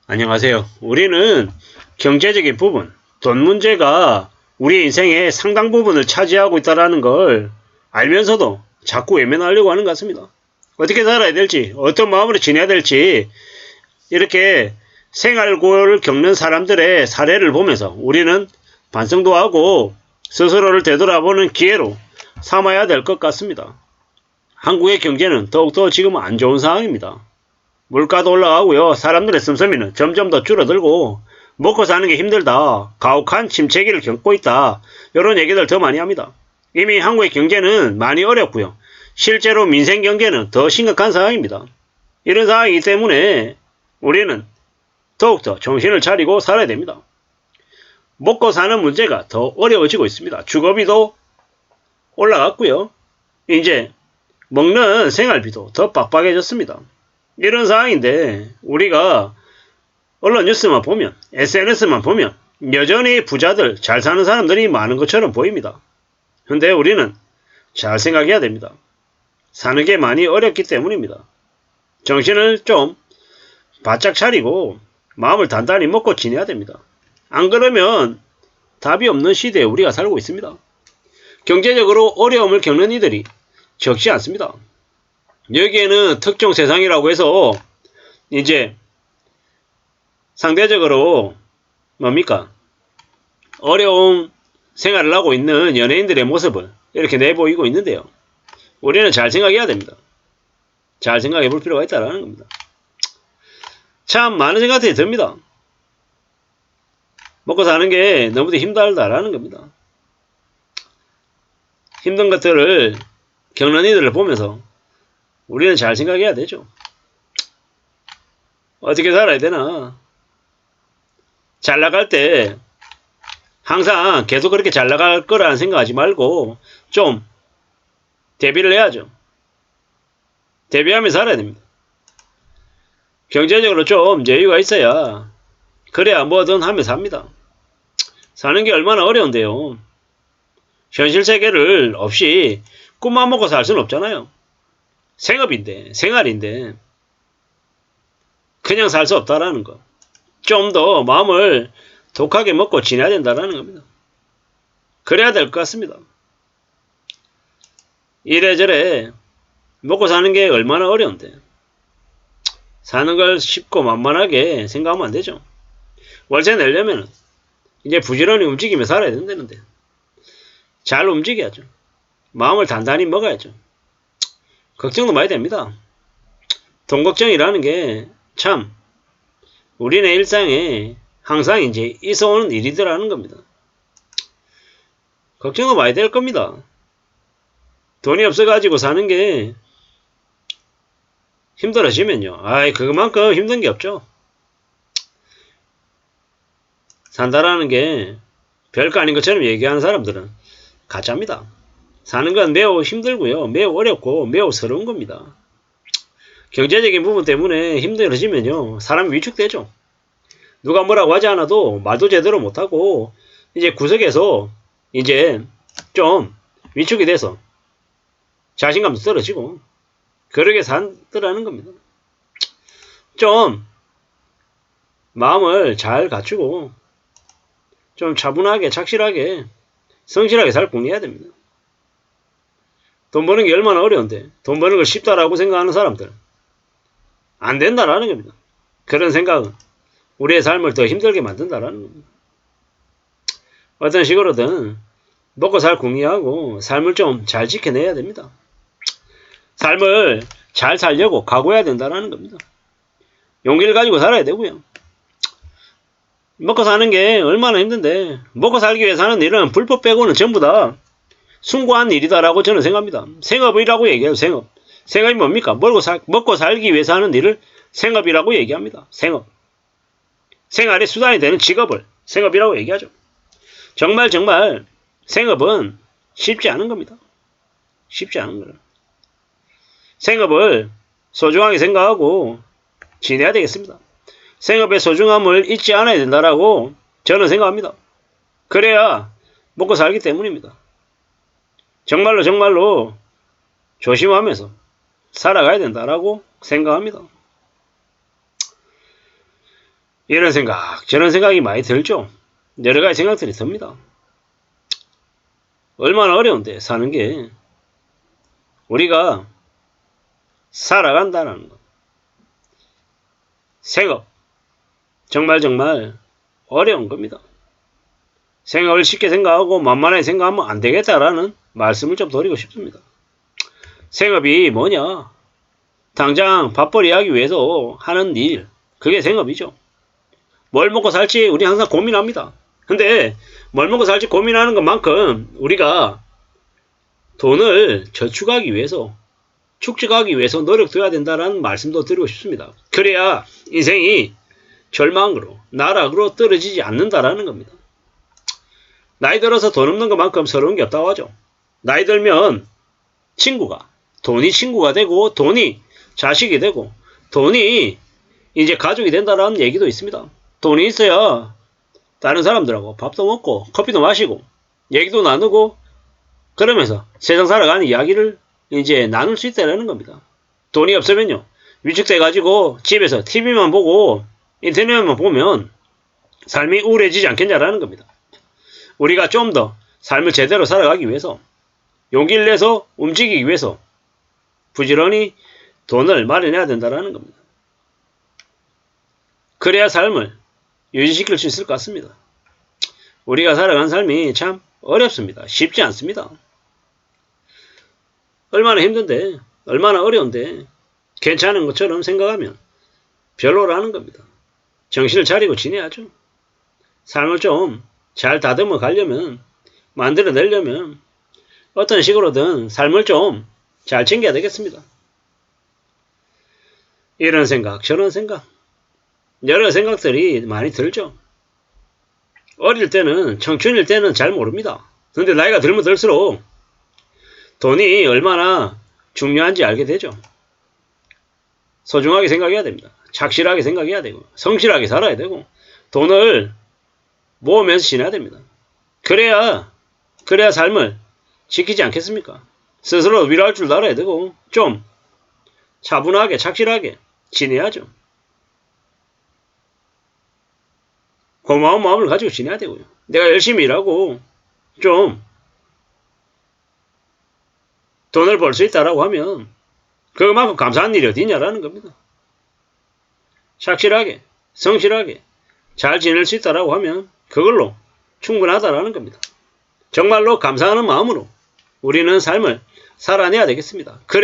안녕하세요. 우리는 경제적인 부분, 돈 문제가 우리 인생의 상당 부분을 차지하고 있다는 걸 알면서도 자꾸 외면하려고 하는 것 같습니다. 어떻게 살아야 될지, 어떤 마음으로 지내야 될지 이렇게 생활고를 겪는 사람들의 사례를 보면서 우리는 반성도 하고 스스로를 되돌아보는 기회로 삼아야 될 것 같습니다. 한국의 경제는 더욱더 지금 안 좋은 상황입니다. 물가도 올라가고요. 사람들의 씀씀이는 점점 더 줄어들고 먹고 사는 게 힘들다. 가혹한 침체기를 겪고 있다. 이런 얘기들 더 많이 합니다. 이미 한국의 경제는 많이 어렵고요. 실제로 민생 경제는 더 심각한 상황입니다. 이런 상황이기 때문에 우리는 더욱더 정신을 차리고 살아야 됩니다. 먹고 사는 문제가 더 어려워지고 있습니다. 주거비도 올라갔고요. 이제 먹는 생활비도 더 빡빡해졌습니다. 이런 상황인데 우리가 언론 뉴스만 보면 SNS만 보면 여전히 부자들 잘 사는 사람들이 많은 것처럼 보입니다. 근데 우리는 잘 생각해야 됩니다. 사는 게 많이 어렵기 때문입니다. 정신을 좀 바짝 차리고 마음을 단단히 먹고 지내야 됩니다. 안 그러면 답이 없는 시대에 우리가 살고 있습니다. 경제적으로 어려움을 겪는 이들이 적지 않습니다. 여기에는 특정 세상이라고 해서 이제 상대적으로 뭡니까? 어려운 생활을 하고 있는 연예인들의 모습을 이렇게 내보이고 있는데요. 우리는 잘 생각해야 됩니다. 잘 생각해 볼 필요가 있다는 겁니다. 참 많은 생각들이 듭니다. 먹고 사는 게 너무도 힘들다라는 겁니다. 힘든 것들을 겪는 이들을 보면서 우리는 잘 생각해야 되죠. 어떻게 살아야 되나? 잘 나갈 때 항상 계속 그렇게 잘 나갈 거라는 생각하지 말고 좀 대비를 해야죠. 대비하며 살아야 됩니다. 경제적으로 좀 여유가 있어야 그래야 뭐든 하며 삽니다. 사는 게 얼마나 어려운데요. 현실 세계를 없이 꿈만 먹고 살 수는 없잖아요. 생업인데, 생활인데 그냥 살 수 없다라는 거. 좀 더 마음을 독하게 먹고 지내야 된다는 겁니다. 그래야 될 것 같습니다. 이래저래 먹고 사는 게 얼마나 어려운데 사는 걸 쉽고 만만하게 생각하면 안 되죠. 월세 내려면 이제 부지런히 움직이며 살아야 된다는데 잘 움직여야죠. 마음을 단단히 먹어야죠. 걱정도 많이 됩니다. 돈 걱정이라는 게 참 우리네 일상에 항상 이제 있어오는 일이더라는 겁니다. 걱정도 많이 될 겁니다. 돈이 없어가지고 사는 게 힘들어지면요. 그만큼 힘든 게 없죠. 산다라는 게 별거 아닌 것처럼 얘기하는 사람들은 가짜입니다. 사는 건 매우 힘들고요. 매우 어렵고 매우 서러운 겁니다. 경제적인 부분 때문에 힘들어지면요. 사람이 위축되죠. 누가 뭐라고 하지 않아도 말도 제대로 못하고 이제 구석에서 이제 좀 위축이 돼서 자신감도 떨어지고 그러게 산다라는 겁니다. 좀 마음을 잘 갖추고 좀 차분하게 착실하게 성실하게 살 궁리해야 됩니다. 돈 버는 게 얼마나 어려운데 돈 버는 걸 쉽다라고 생각하는 사람들 안 된다라는 겁니다. 그런 생각은 우리의 삶을 더 힘들게 만든다라는 겁니다. 어떤 식으로든 먹고 살 궁리하고 삶을 좀 잘 지켜내야 됩니다. 삶을 잘 살려고 각오해야 된다는 겁니다. 용기를 가지고 살아야 되고요. 먹고 사는 게 얼마나 힘든데 먹고 살기 위해 사는 일은 불법 빼고는 전부 다 숭고한 일이다라고 저는 생각합니다. 생업이라고 얘기해요. 생업. 생업이 뭡니까? 먹고 살기 위해서 하는 일을 생업이라고 얘기합니다. 생업. 생활의 수단이 되는 직업을 생업이라고 얘기하죠. 정말 생업은 쉽지 않은 겁니다. 쉽지 않은 거예요. 생업을 소중하게 생각하고 지내야 되겠습니다. 생업의 소중함을 잊지 않아야 된다라고 저는 생각합니다. 그래야 먹고 살기 때문입니다. 정말로 조심하면서 살아가야 된다라고 생각합니다. 이런 생각, 저런 생각이 많이 들죠. 여러 가지 생각들이 듭니다. 얼마나 어려운데 사는 게. 우리가 살아간다는 것. 생업 정말 어려운 겁니다. 생업을 쉽게 생각하고 만만하게 생각하면 안 되겠다라는 말씀을 좀 드리고 싶습니다. 생업이 뭐냐? 당장 밥벌이 하기 위해서 하는 일, 그게 생업이죠. 뭘 먹고 살지 우리 항상 고민합니다. 근데 뭘 먹고 살지 고민하는 것만큼 우리가 돈을 저축하기 위해서, 축적하기 위해서 노력해야 된다는 말씀도 드리고 싶습니다. 그래야 인생이 절망으로, 나락으로 떨어지지 않는다라는 겁니다. 나이 들어서 돈 없는 것만큼 서러운 게 없다고 하죠. 나이 들면 돈이 친구가 되고, 돈이 자식이 되고, 돈이 이제 가족이 된다는 얘기도 있습니다. 돈이 있어야 다른 사람들하고 밥도 먹고 커피도 마시고 얘기도 나누고 그러면서 세상 살아가는 이야기를 이제 나눌 수 있다는 겁니다. 돈이 없으면요, 위축돼 가지고 집에서 TV만 보고 인터넷만 보면 삶이 우울해지지 않겠냐라는 겁니다. 우리가 좀 더 삶을 제대로 살아가기 위해서, 용기를 내서 움직이기 위해서 부지런히 돈을 마련해야 된다는 겁니다. 그래야 삶을 유지시킬 수 있을 것 같습니다. 우리가 살아가는 삶이 참 어렵습니다. 쉽지 않습니다. 얼마나 힘든데, 얼마나 어려운데 괜찮은 것처럼 생각하면 별로라는 겁니다. 정신을 차리고 지내야죠. 삶을 좀 잘 다듬어 가려면, 만들어내려면 어떤 식으로든 삶을 좀 잘 챙겨야 되겠습니다. 이런 생각, 저런 생각, 여러 생각들이 많이 들죠. 어릴 때는, 청춘일 때는 잘 모릅니다. 근데 나이가 들면 들수록 돈이 얼마나 중요한지 알게 되죠. 소중하게 생각해야 됩니다. 착실하게 생각해야 되고, 성실하게 살아야 되고, 돈을 모으면서 지내야 됩니다. 그래야 삶을 지키지 않겠습니까? 스스로 위로할 줄 알아야 되고, 좀 차분하게, 착실하게 지내야죠. 고마운 마음을 가지고 지내야 되고요. 내가 열심히 일하고 좀 돈을 벌 수 있다라고 하면 그만큼 감사한 일이 어디 있냐라는 겁니다. 착실하게, 성실하게 잘 지낼 수 있다라고 하면 그걸로 충분하다라는 겁니다. 정말로 감사하는 마음으로 우리는 삶을 살아내야 되겠습니다. 그래